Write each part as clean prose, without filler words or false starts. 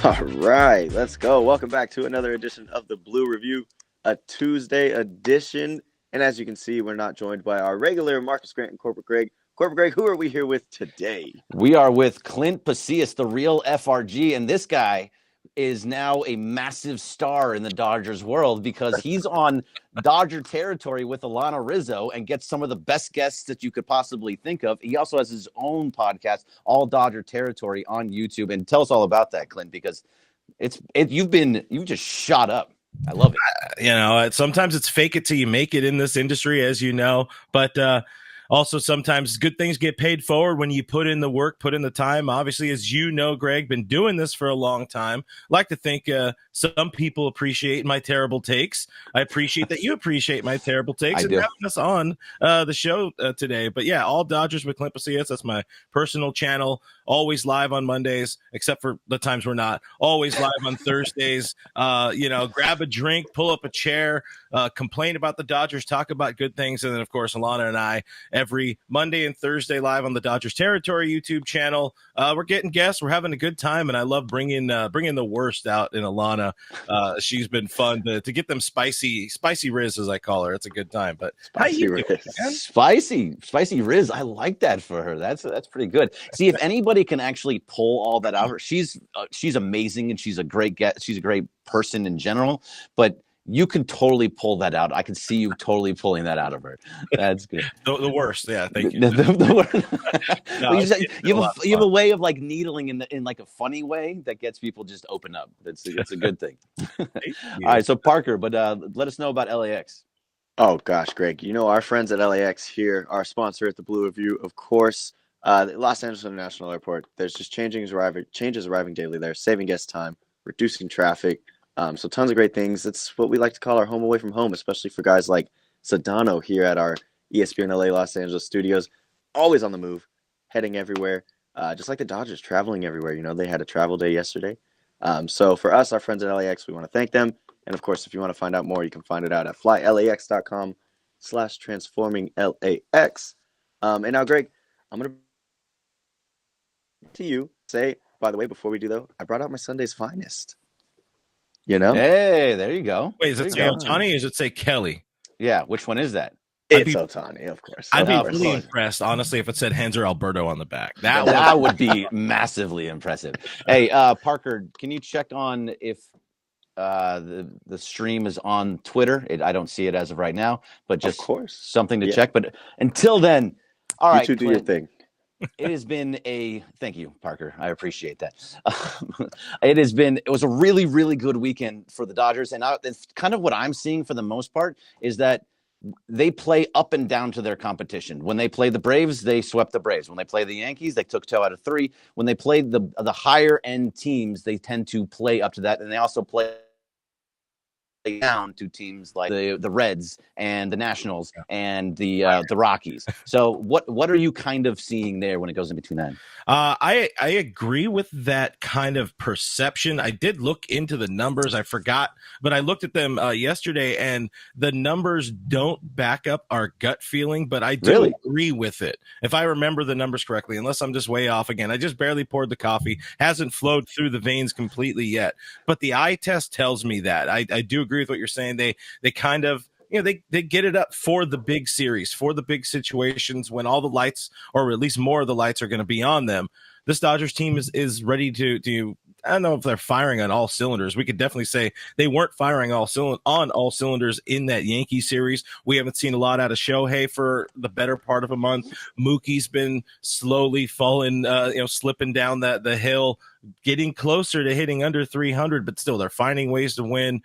All right, let's go. Welcome back to another edition of the Blue Review, a Tuesday edition. And as you can see, we're not joined by our regular Marcus Grant and Corporate Greg. Corporate Greg, who are we here with today? We are with Clint Pasillas, the real FRG, and this guy is now a massive star in the Dodgers world because he's on Dodger territory with Alana Rizzo and gets some of the best guests that you could possibly think of. He also has his own podcast, All Dodger Territory, on YouTube. And tell us all about that, Clint, because you've just shot up. I love it. Sometimes it's fake it till you make it in this industry, as you know, but also sometimes good things get paid forward when you put in the work, put in the time. Obviously, as you know, Greg, been doing this for a long time. Like to think some people appreciate my terrible takes. I appreciate that you appreciate my terrible takes and having us on the show today. But yeah, All Dodgers with Clint Pasillas. That's my personal channel. Always live on Mondays, except for the times we're not. Always live on Thursdays. Grab a drink, pull up a chair, complain about the Dodgers, talk about good things. And then, of course, Alana and I, every Monday and Thursday live on the Dodgers Territory YouTube channel. We're getting guests. We're having a good time, and I love bringing the worst out in Alana. She's been fun to get them spicy Riz, as I call her. It's a good time. But spicy Riz. I like that for her. That's pretty good. See, if anybody can actually pull all that out, she's amazing, and she's a great guest. She's a great person in general, but you can totally pull that out. I can see you totally pulling that out of her. That's good. The worst. Yeah. Thank you. You have a way of like needling in like a funny way that gets people just open up. It's a good thing. All right. So Parker, but let us know about LAX. Oh gosh, Greg, our friends at LAX here, our sponsor at the Blue Review, of course, Los Angeles International Airport. There's just changes arriving daily there, saving guest time, reducing traffic. So tons of great things. It's what we like to call our home away from home, especially for guys like Sedano here at our ESPN LA Los Angeles studios. Always on the move, heading everywhere. Just like the Dodgers, traveling everywhere. They had a travel day yesterday. So for us, our friends at LAX, we want to thank them. And of course, if you want to find out more, you can find it out at flylax.com/transforminglax. And now, Greg, I'm going to you say, by the way, before we do though, I brought out my Sunday's finest. Hey, there you go. Wait, is it say Ohtani or does it say Kelly? Yeah, which one is that? It's Ohtani, of course. I'd be really impressed, honestly, if it said Hanser Alberto on the back. That would be massively impressive. Hey, Parker, can you check on if the stream is on Twitter? I don't see it as of right now, but just something to check. But until then, all right, you two do your thing. It has been thank you, Parker. I appreciate that. It was a really, really good weekend for the Dodgers. And it's kind of what I'm seeing for the most part is that they play up and down to their competition. When they play the Braves, they swept the Braves. When they play the Yankees, they took 2 out of 3. When they play the higher end teams, they tend to play up to that. And they also play down to teams like the Reds and the Nationals and the Rockies. So what are you kind of seeing there when it goes in between that? I agree with that kind of perception. I did look into the numbers. I forgot, but I looked at them yesterday, and the numbers don't back up our gut feeling, but I do agree with it. If I remember the numbers correctly, unless I'm just way off again. I just barely poured the coffee. Hasn't flowed through the veins completely yet, but the eye test tells me that. I do agree with what you're saying. They kind of, they get it up for the big series, for the big situations when all the lights, or at least more of the lights, are going to be on them. This Dodgers team is ready to I don't know if they're firing on all cylinders. We could definitely say they weren't firing on all cylinders in that Yankee series. We haven't seen a lot out of Shohei for the better part of a month. Mookie's been slowly falling, slipping down the hill, getting closer to hitting under 300, but still they're finding ways to win.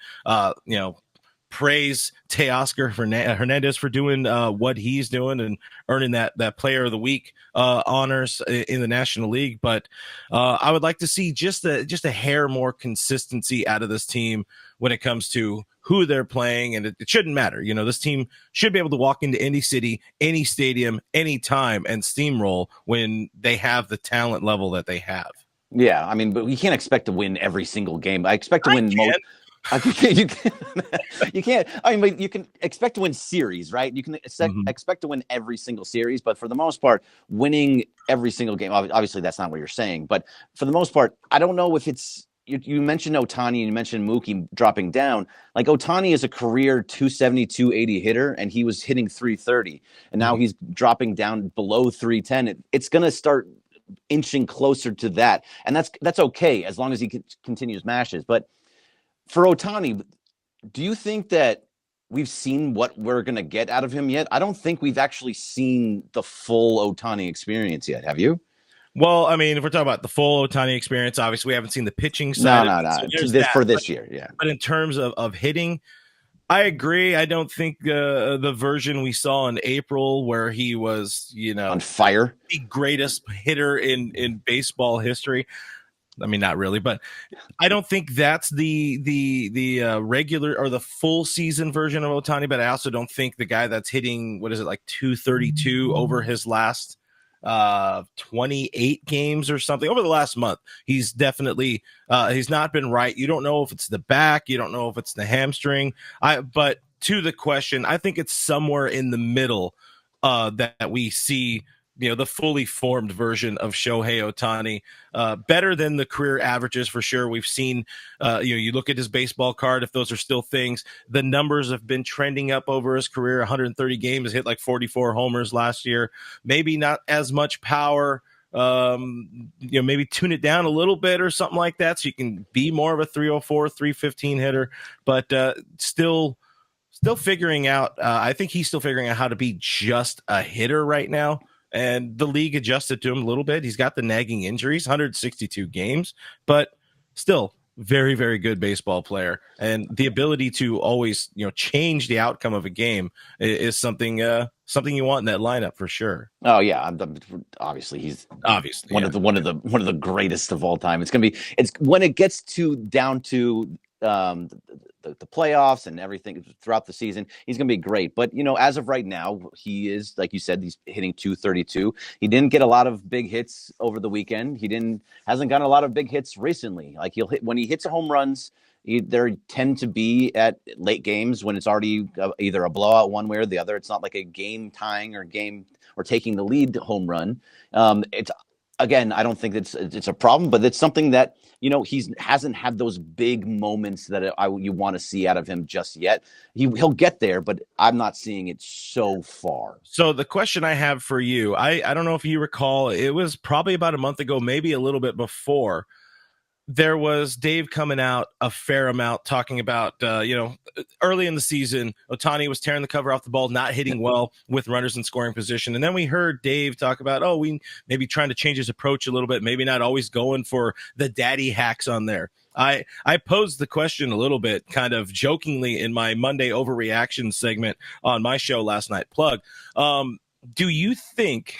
Praise Teoscar Hernandez for doing what he's doing and earning that Player of the Week honors in the National League. But I would like to see just a hair more consistency out of this team when it comes to who they're playing, and it shouldn't matter. This team should be able to walk into any city, any stadium, any time, and steamroll when they have the talent level that they have. Yeah, I mean, but we can't expect to win every single game. I expect to win most. You can't. I mean, but you can expect to win series, right? You can expect to win every single series, but for the most part, winning every single game. Obviously, that's not what you're saying, but for the most part, I don't know if it's you mentioned Ohtani and you mentioned Mookie dropping down. Like Ohtani is a career 270, 280 hitter, and he was hitting 330, and now he's dropping down below 310. It's going to start inching closer to that, and that's okay as long as he continues mashes. But for Ohtani, do you think that we've seen what we're going to get out of him yet? I don't think we've actually seen the full Ohtani experience yet. Have you? Well, I mean, if we're talking about the full Ohtani experience, obviously we haven't seen the pitching side. No. For this year, yeah. But in terms of hitting, I agree. I don't think the version we saw in April where he was, on fire, the greatest hitter in baseball history. I mean, not really, but I don't think that's the regular or the full season version of Ohtani. But I also don't think the guy that's hitting, what is it, like 232 over his last 28 games or something over the last month. He's definitely he's not been right. You don't know if it's the back, you don't know if it's the hamstring. But to the question, I think it's somewhere in the middle that we see, the fully formed version of Shohei Ohtani, better than the career averages for sure. We've seen, you look at his baseball card, if those are still things, the numbers have been trending up over his career. 130 games, hit like 44 homers last year. Maybe not as much power. Maybe tune it down a little bit or something like that, so you can be more of a 304, 315 hitter. But still figuring out. I think he's still figuring out how to be just a hitter right now. And the league adjusted to him a little bit. He's got the nagging injuries, 162 games, but still very, very good baseball player. And the ability to always, change the outcome of a game is something you want in that lineup for sure. Oh yeah, obviously he's one of the greatest of all time. It's when it gets down to the playoffs and everything throughout the season, he's going to be great. But, as of right now, he is, like you said, he's hitting 232. He didn't get a lot of big hits over the weekend. Hasn't gotten a lot of big hits recently. Like when he hits home runs, there tend to be at late games when it's already either a blowout one way or the other. It's not like a game tying or taking the lead home run. Again, I don't think it's a problem, but it's something that, he hasn't had those big moments that you want to see out of him just yet. He'll get there, but I'm not seeing it so far. So the question I have for you, I don't know if you recall, it was probably about a month ago, maybe a little bit before, there was Dave coming out a fair amount talking about, early in the season, Ohtani was tearing the cover off the ball, not hitting well with runners in scoring position. And then we heard Dave talk about, we maybe trying to change his approach a little bit, maybe not always going for the daddy hacks on there. I posed the question a little bit kind of jokingly in my Monday overreaction segment on my show last night, Plug. Do you think,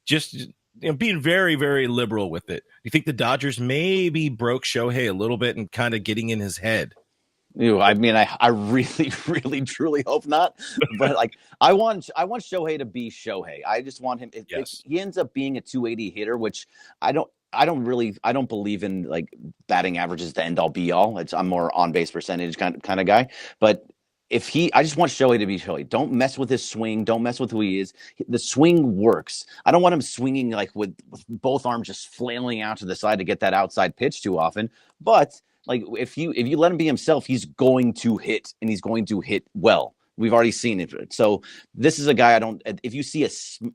just being very, very liberal with it, you think the Dodgers maybe broke Shohei a little bit and kind of getting in his head? I mean, I really, really, truly hope not. But I want Shohei to be Shohei. I just want him. If he ends up being a 280 hitter, which I don't believe in like batting averages to end all be all. I'm more on base percentage kind of guy. But I just want Shohei to be Shohei. Don't mess with his swing. Don't mess with who he is. The swing works. I don't want him swinging like with both arms just flailing out to the side to get that outside pitch too often. But like if you let him be himself, he's going to hit, and he's going to hit well. We've already seen it. So this is a guy if you see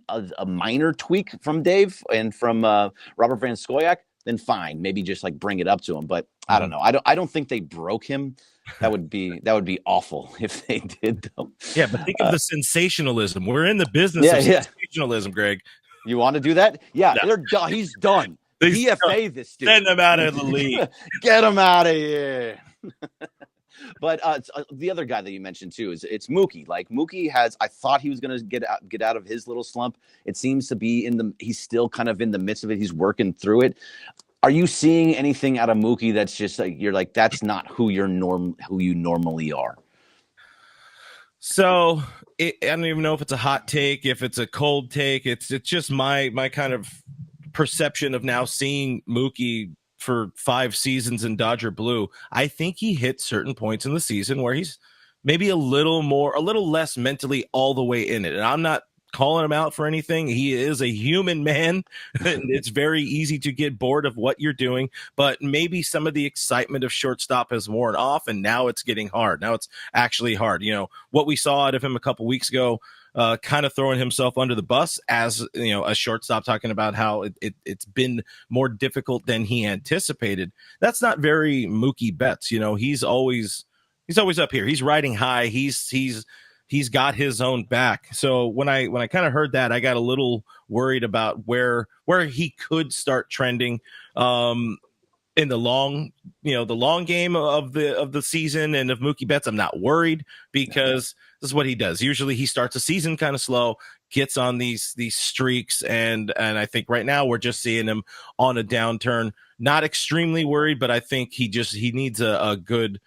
a minor tweak from Dave and from Robert Van Scoyoc, then fine. Maybe just like bring it up to him. But I don't know. I don't think they broke him. That would be awful if they did, though. Yeah, but think of the sensationalism. We're in the business of sensationalism, Greg. You want to do that? Yeah, he's done. DFA this dude. Send him out of the league. Get him out of here. But the other guy that you mentioned too it's Mookie. Like Mookie I thought he was going to get out of his little slump. It seems to be he's still kind of in the midst of it. He's working through it. Are you seeing anything out of Mookie that's just like you're like that's not who you normally are? So I don't even know if it's a hot take, if it's a cold take. It's just my kind of perception of now seeing Mookie for 5 seasons in Dodger blue. I think he hit certain points in the season where he's maybe a little less mentally all the way in it. And I'm not calling him out for anything. He is a human man. And it's very easy to get bored of what you're doing, but maybe some of the excitement of shortstop has worn off, and now it's getting hard. Now it's actually hard. What we saw out of him a couple weeks ago, kind of throwing himself under the bus as a shortstop, talking about how it's been more difficult than he anticipated. That's not very Mookie Betts. He's always up here. He's riding high. He's got his own back. So when I kind of heard that, I got a little worried about where he could start trending. In the long game of the season and of Mookie Betts, I'm not worried, because this is what he does. Usually he starts a season kind of slow, gets on these streaks, and I think right now we're just seeing him on a downturn. Not extremely worried, but I think he needs a good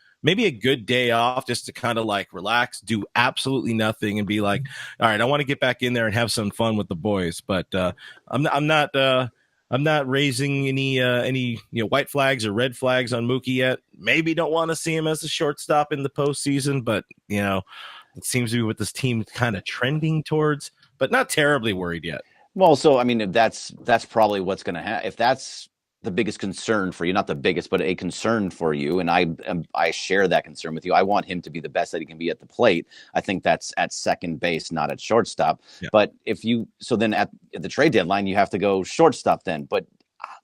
day off, just to kind of like relax, do absolutely nothing, and be like, all right, I want to get back in there and have some fun with the boys. But I'm not raising any white flags or red flags on Mookie yet. Maybe don't want to see him as a shortstop in the postseason, but it seems to be what this team kind of trending towards. But not terribly worried yet. Well, so I mean, that's probably what's going to happen. If that's the biggest concern for you, not the biggest, but a concern for you, and I share that concern with you. I want him to be the best that he can be at the plate. I think that's at second base, not at shortstop. Yeah. But then at the trade deadline, you have to go shortstop then. But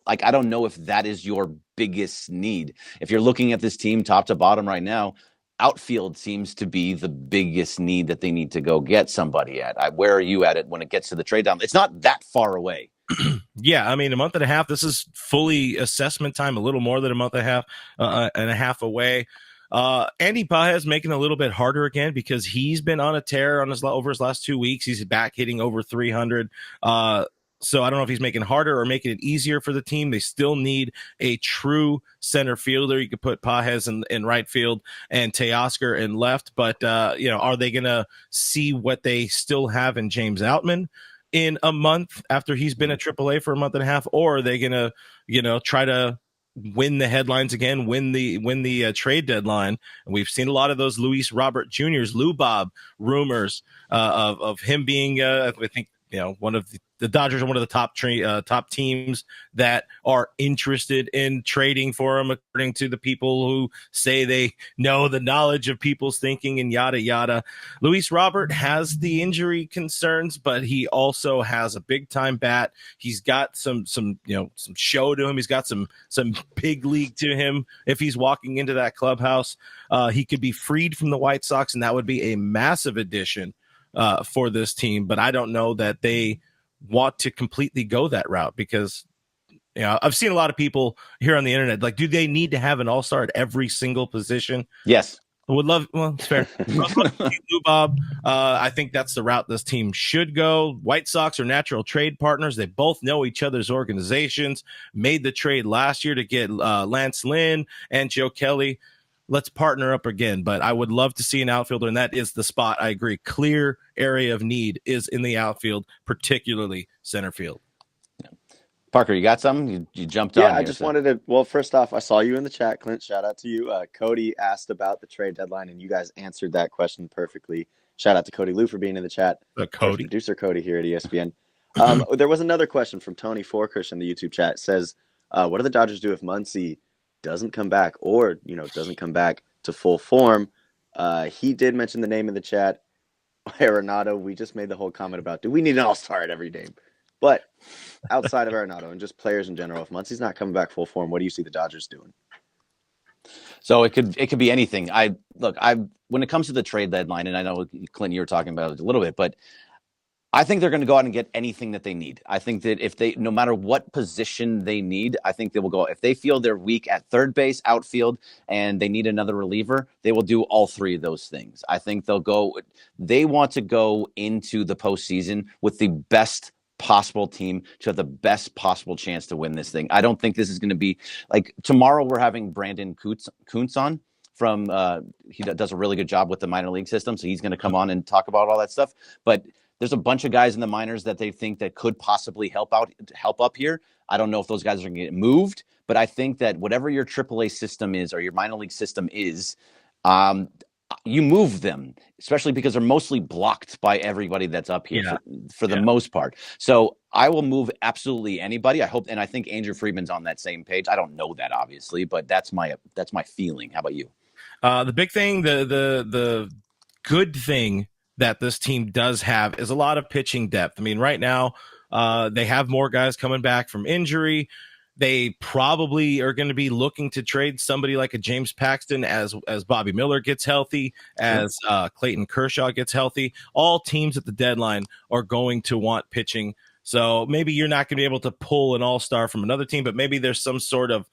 like, I don't know if that is your biggest need. If you're looking at this team top to bottom right now, outfield seems to be the biggest need that they need to go get somebody at. Where are you at it when it gets to the trade down? It's not that far away. Yeah, I mean, a month and a half. This is fully assessment time, a little more than a month and a half away. Andy Pasillas making it a little bit harder again, because he's been on a tear over his last 2 weeks. He's back hitting over 300. So I don't know if he's making it harder or making it easier for the team. They still need a true center fielder. You could put Pasillas in right field and Teoscar in left, but are they going to see what they still have in James Outman in a month after he's been at AAA for a month and a half, or are they gonna, try to win the headlines again, win the trade deadline? And we've seen a lot of those Luis Robert Jr.'s, Lou Bob rumors of him being, I think, one of the Dodgers are one of the top teams that are interested in trading for him, according to the people who say they know the knowledge of people's thinking and yada yada. Luis Robert has the injury concerns, but he also has a big time bat. He's got some show to him. He's got some big league to him. If he's walking into that clubhouse, he could be freed from the White Sox, and that would be a massive addition for this team. But I don't know that they want to completely go that route, because I've seen a lot of people here on the internet like, do they need to have an all-star at every single position? Yes. I would love, well, it's fair. Lou Bob, I think that's the route this team should go. White Sox are natural trade partners. They both know each other's organizations. Made the trade last year to get Lance Lynn and Joe Kelly. Let's partner up again. But I would love to see an outfielder, and that is the spot. I agree. Clear area of need is in the outfield, particularly center field. Yeah. Parker, you got something? You jumped on. Yeah, I just wanted to. Well, first off, I saw you in the chat, Clint. Shout out to you. Cody asked about the trade deadline, and you guys answered that question perfectly. Shout out to Cody Lou for being in the chat. Cody, producer Cody here at ESPN. There was another question from Tony Forkirsch in the YouTube chat. It says, what do the Dodgers do if Muncy doesn't come back, or doesn't come back to full form? He did mention the name in the chat, Arenado. We just made the whole comment about, do we need an all-star at every game? But outside of Arenado and just players in general, if Muncy's not coming back full form, what do you see the Dodgers doing? So it could be anything. When it comes to the trade deadline, and I know, Clint, you were talking about it a little bit, but I think they're going to go out and get anything that they need. I think that if no matter what position they need, I think they will go. If they feel they're weak at third base, outfield, and they need another reliever, they will do all three of those things. I think they want to go into the postseason with the best possible team to have the best possible chance to win this thing. I don't think this is going to be like tomorrow. We're having Brandon Kuntz on from, he does a really good job with the minor league system. So he's going to come on and talk about all that stuff. But there's a bunch of guys in the minors that they think that could possibly help up here. I don't know if those guys are going to get moved, but I think that whatever your AAA system is or your minor league system is, I you move them, especially because they're mostly blocked by everybody that's up here for the most part. So I will move absolutely anybody. I hope, and I think Andrew Friedman's on that same page. I don't know that obviously, but that's my feeling. How about you? The big thing, the good thing that this team does have is a lot of pitching depth. I mean, right now, they have more guys coming back from injury. They probably are going to be looking to trade somebody like a James Paxton as Bobby Miller gets healthy, as Clayton Kershaw gets healthy. All teams at the deadline are going to want pitching. So maybe you're not going to be able to pull an all-star from another team, but maybe there's some sort of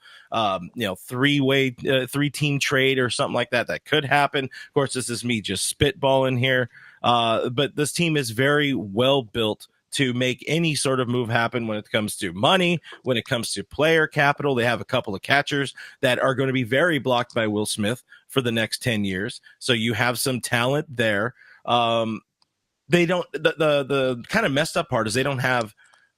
three-team trade or something like that that could happen. Of course, this is me just spitballing here, but this team is very well built to make any sort of move happen when it comes to money, when it comes to player capital. They have a couple of catchers that are going to be very blocked by Will Smith for the next 10 years. So you have some talent there. They don't, the kind of messed up part is they don't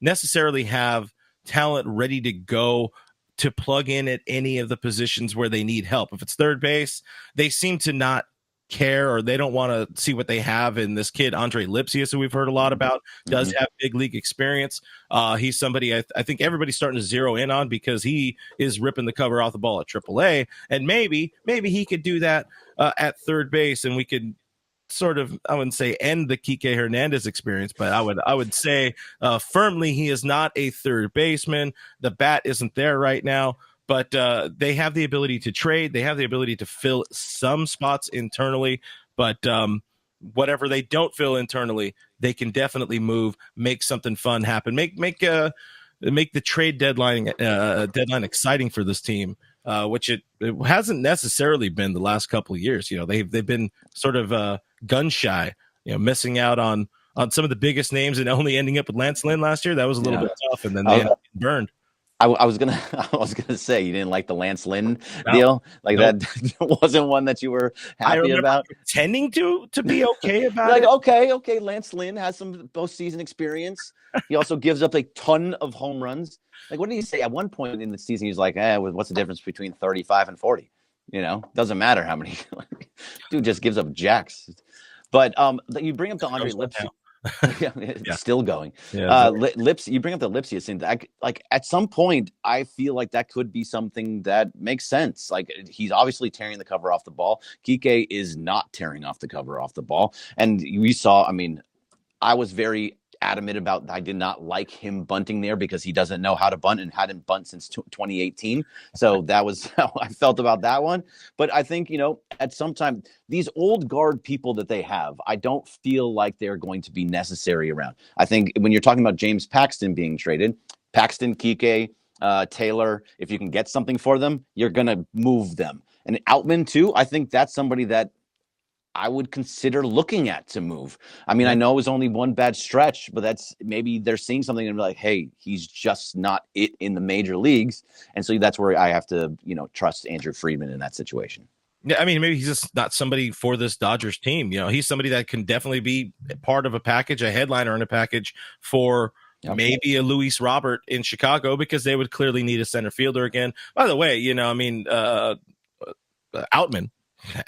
necessarily have talent ready to go to plug in at any of the positions where they need help. If it's third base, they seem to not care, or they don't want to see what they have in this kid Andre Lipsius, who we've heard a lot about, does have big league experience. He's somebody I think everybody's starting to zero in on because he is ripping the cover off the ball at AAA, and maybe he could do that at third base, and we could sort of, I wouldn't say end the Kike Hernandez experience, but I would say firmly he is not a third baseman. The bat isn't there right now. But they have the ability to trade. They have the ability to fill some spots internally. But whatever they don't fill internally, they can definitely move, make something fun happen, make the trade deadline exciting for this team, which it hasn't necessarily been the last couple of years. You know, they've been sort of gun shy, missing out on some of the biggest names and only ending up with Lance Lynn last year. That was a little bit tough, and then they ended up getting burned. I was gonna say you didn't like the Lance Lynn deal, that wasn't one that you were happy about. Pretending to be okay about like, it. Okay, Lance Lynn has some postseason experience. He also gives up a ton of home runs. Like, what did he say at one point in the season? He's like, what's the difference between 35 and 40? Doesn't matter how many. Dude just gives up jacks. But you bring up the Andre Lipsius. It's still going. Lips. You bring up the Lipsius thing. Like at some point, I feel like that could be something that makes sense. Like, he's obviously tearing the cover off the ball. Kike is not tearing off the cover off the ball, and we saw. I mean, I was very adamant about I did not like him bunting there because he doesn't know how to bunt and hadn't bunt since 2018. So that was how I felt about that one. But I think, at some time, these old guard people that they have, I don't feel like they're going to be necessary around. I think when you're talking about James Paxton being traded, Paxton, Kike, Taylor, if you can get something for them, you're going to move them. And Outman too, I think that's somebody that I would consider looking at to move. I mean, I know it was only one bad stretch, but that's maybe they're seeing something and be like, hey, he's just not it in the major leagues. And so that's where I have to, trust Andrew Friedman in that situation. Yeah, I mean, maybe he's just not somebody for this Dodgers team. He's somebody that can definitely be part of a package, a headliner in a package for maybe a Luis Robert in Chicago, because they would clearly need a center fielder again. By the way, Outman,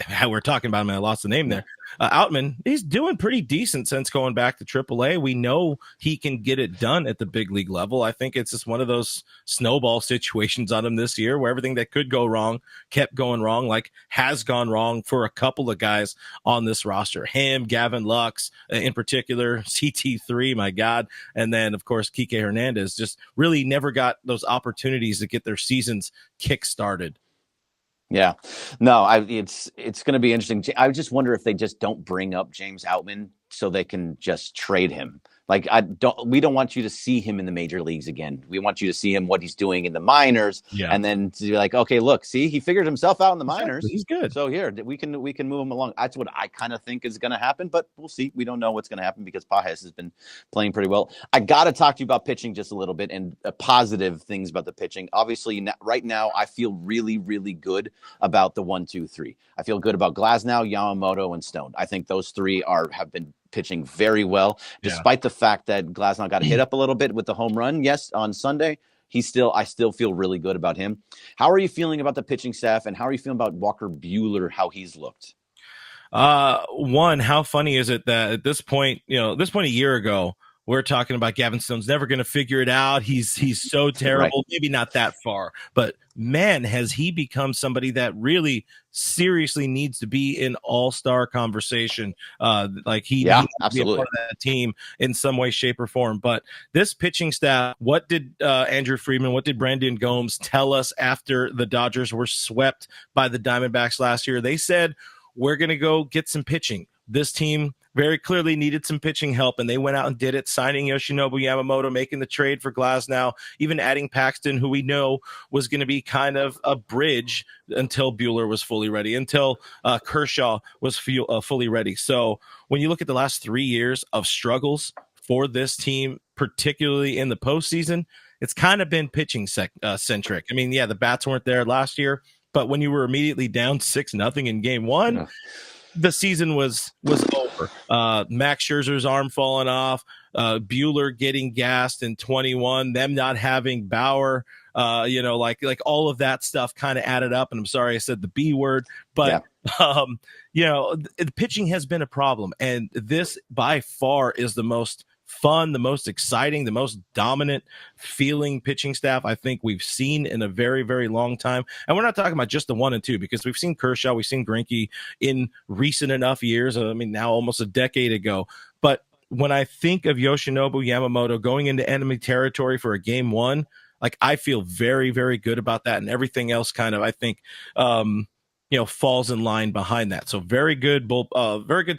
how we're talking about him, I lost the name there. Outman, he's doing pretty decent since going back to AAA. We know he can get it done at the big league level. I think it's just one of those snowball situations on him this year where everything that could go wrong kept going wrong, like has gone wrong for a couple of guys on this roster. Him, Gavin Lux, in particular, CT3, my God. And then, of course, Kike Hernandez just really never got those opportunities to get their seasons kick-started. Yeah, no, it's going to be interesting. I just wonder if they just don't bring up James Outman so they can just trade him. Like, we don't want you to see him in the major leagues again. We want you to see him what he's doing in the minors, and then to be like, okay, look, see, he figured himself out in the minors. He's good. So here we can move him along. That's what I kind of think is going to happen, but we'll see. We don't know what's going to happen because Pasillas has been playing pretty well. I got to talk to you about pitching just a little bit and positive things about the pitching. Obviously, right now I feel really, really good about the 1, 2, 3. I feel good about Glasnow, Yamamoto, and Stone. I think those three have been pitching very well, despite the fact that Glasnow got hit up a little bit with the home run. Yes, on Sunday, I still feel really good about him. How are you feeling about the pitching staff, and how are you feeling about Walker Buehler, how he's looked? One, how funny is it that at this point, a year ago, we're talking about Gavin Stone's never going to figure it out. He's so terrible. Right. Maybe not that far, but man, has he become somebody that really seriously needs to be in all-star conversation. Like he needs to be a absolutely. part of that team in some way, shape, or form. But this pitching staff, what did Andrew Friedman, what did Brandon Gomes tell us after the Dodgers were swept by the Diamondbacks last year? They said, we're going to go get some pitching. This team very clearly needed some pitching help, and they went out and did it, signing Yoshinobu Yamamoto, making the trade for Glasnow, even adding Paxton, who we know was going to be kind of a bridge until Buehler was fully ready, until Kershaw was fully ready. So when you look at the last 3 years of struggles for this team, particularly in the postseason, it's kind of been pitching centric. I mean, yeah, the bats weren't there last year, but when you were immediately down 6-0 in game one, the season was over. Max Scherzer's arm falling off, Buehler getting gassed in 21, them not having Bauer, like all of that stuff kind of added up. And I'm sorry I said the B word, but the pitching has been a problem. And this by far is the most fun, the most exciting, the most dominant feeling pitching staff I think we've seen in a very, very long time. And we're not talking about just the 1 and 2, because we've seen Kershaw, we've seen Greinke in recent enough years. I mean, now almost a decade ago. But when I think of Yoshinobu Yamamoto going into enemy territory for a game one, like I feel very, very good about that. And everything else kind of, I think, falls in line behind that. So very good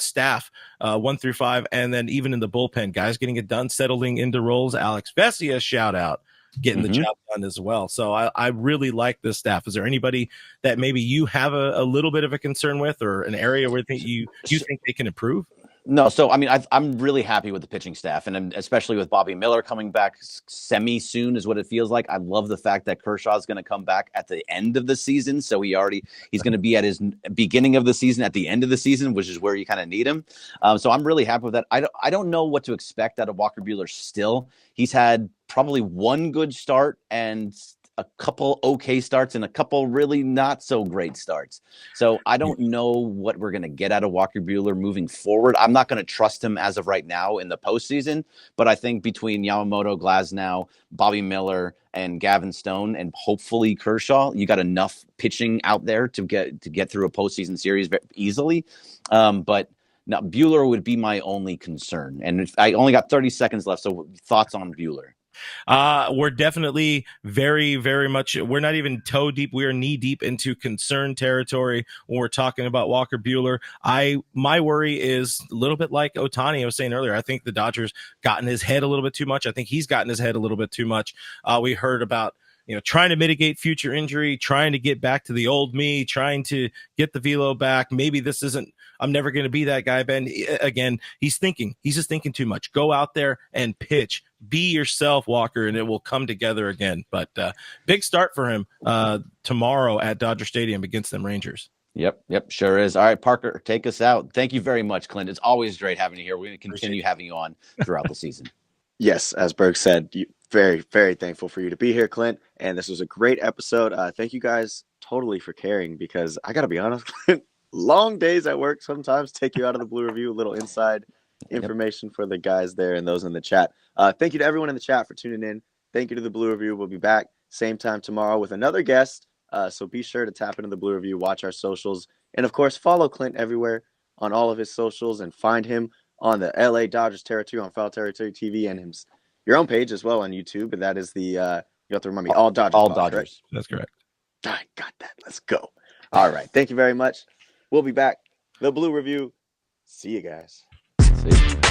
staff, 1 through 5. And then even in the bullpen, guys getting it done, settling into roles. Alex Vesia, shout out, getting the job done as well. So I really like this staff. Is there anybody that maybe you have a little bit of a concern with, or an area where you think they can improve? No, so I mean, I'm really happy with the pitching staff, and especially with Bobby Miller coming back semi soon is what it feels like. I love the fact that Kershaw is going to come back at the end of the season, so he's going to be at his beginning of the season at the end of the season, which is where you kind of need him. So I'm really happy with that. I don't know what to expect out of Walker Buehler still. He's had probably one good start and a couple okay starts and a couple really not so great starts. So I don't know what we're going to get out of Walker Buehler moving forward. I'm not going to trust him as of right now in the postseason, but I think between Yamamoto, Glasnow, Bobby Miller, and Gavin Stone, and hopefully Kershaw, you got enough pitching out there to get through a postseason series very easily. But now Buehler would be my only concern. And I only got 30 seconds left. So thoughts on Buehler? We're definitely very, very much, we're not even toe deep. We are knee deep into concern territory when we're talking about Walker Buehler. My worry is a little bit like Ohtani. I was saying earlier, I think the Dodgers got in his head a little bit too much. I think he's gotten his head a little bit too much. We heard about trying to mitigate future injury, trying to get back to the old me, trying to get the velo back. Maybe this isn't, I'm never going to be that guy, Ben. Again, he's just thinking too much. Go out there and pitch. Be yourself, Walker, and it will come together again. But big start for him tomorrow at Dodger Stadium against them Rangers. Yep, sure is. All right, Parker, take us out. Thank you very much, Clint. It's always great having you here. We're going to continue having you on throughout the season. Yes, as Berg said, very, very thankful for you to be here, Clint. And this was a great episode. Thank you guys totally for caring, because I got to be honest, Clint, long days at work sometimes take you out of the Blue Review, a little inside information for the guys there and those in the chat. Thank you to everyone in the chat for tuning in. Thank you to the Blue Review. We'll be back same time tomorrow with another guest. So be sure to tap into the Blue Review, watch our socials, and of course, follow Clint everywhere on all of his socials, and find him on the LA Dodgers Territory on Foul Territory TV, and your own page as well on YouTube. And that is the, you have to remind me, All Dodgers. All Dodgers. Right? That's correct. I got that. Let's go. All right. Thank you very much. We'll be back. The Blue Review. See you guys. See you.